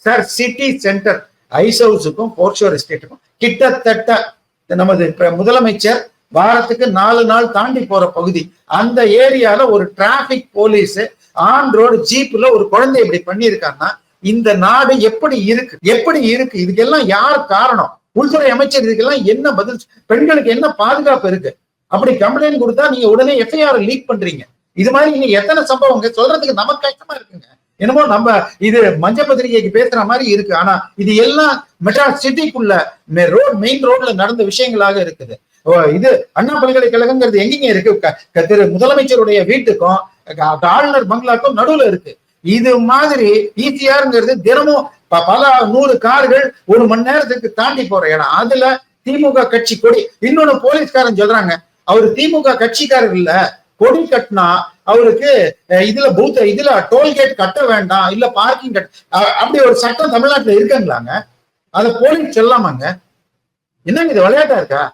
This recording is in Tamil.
சார் சிட்டி சென்டர் ஐஸ் ஹவுஸுக்கும் போர்ஷோர் எஸ்டேட்டுக்கும் கிட்டத்தட்ட நமது முதலமைச்சர் வாரத்துக்கு 4 நாள் தாண்டி போற பகுதி. அந்த ஏரியால ஒரு டிராபிக் போலீஸ் ஆன் ரோடு ஜீப்ல ஒரு குழந்தை இப்படி பண்ணியிருக்காங்கன்னா இந்த நாடு எப்படி இருக்கு? இதுக்கெல்லாம் யார் காரணம்? உள்துறை அமைச்சர் இதுக்கெல்லாம் என்ன பதில்? பெண்களுக்கு என்ன பாதுகாப்பு இருக்கு? அப்படி கம்ப்ளைண்ட் கொடுத்தா நீங்க உடனே எஃப்ஐஆர் லீக் பண்றீங்க. இது மாதிரி நீங்க எத்தனை சம்பவங்க சொல்றதுக்கு நமக்கு கஷ்டமா இருக்குங்க. என்னமோ நம்ம இது மஞ்ச பத்திரிகைக்கு பேசுற மாதிரி இருக்கு. ஆனா இது எல்லாம் மெட்ராஸ் சிட்டிக்குள்ள மெயின் ரோட்ல நடந்த விஷயங்களாக இருக்குது. இது அண்ணா பல்கலைக்கழகங்கிறது எங்கேங்க இருக்கு? திரு முதலமைச்சருடைய வீட்டுக்கும் ஆளுநர் பங்களாக்கும் நடுவுல இருக்கு. இது மாதிரி ஈசிஆர்ங்கிறது தினமும் பல 100 கார்கள் 1 மணி நேரத்துக்கு தாண்டி போற இடம். அதுல திமுக கட்சி கொடி. இன்னொன்னு போலீஸ்காரன் சொல்றாங்க, அவரு திமுக கட்சிக்காரர் இல்ல, கொடி கட்டினா அவருக்கு இதுல டோல்கேட் கட்ட வேண்டாம், இல்ல பார்க்கிங் அப்படி ஒரு சட்டம் தமிழ்நாட்டுல இருக்குங்களாங்க? அத போலீஸ் சொல்லாமாங்க? என்னங்க இது விளையாட்டா இருக்கா?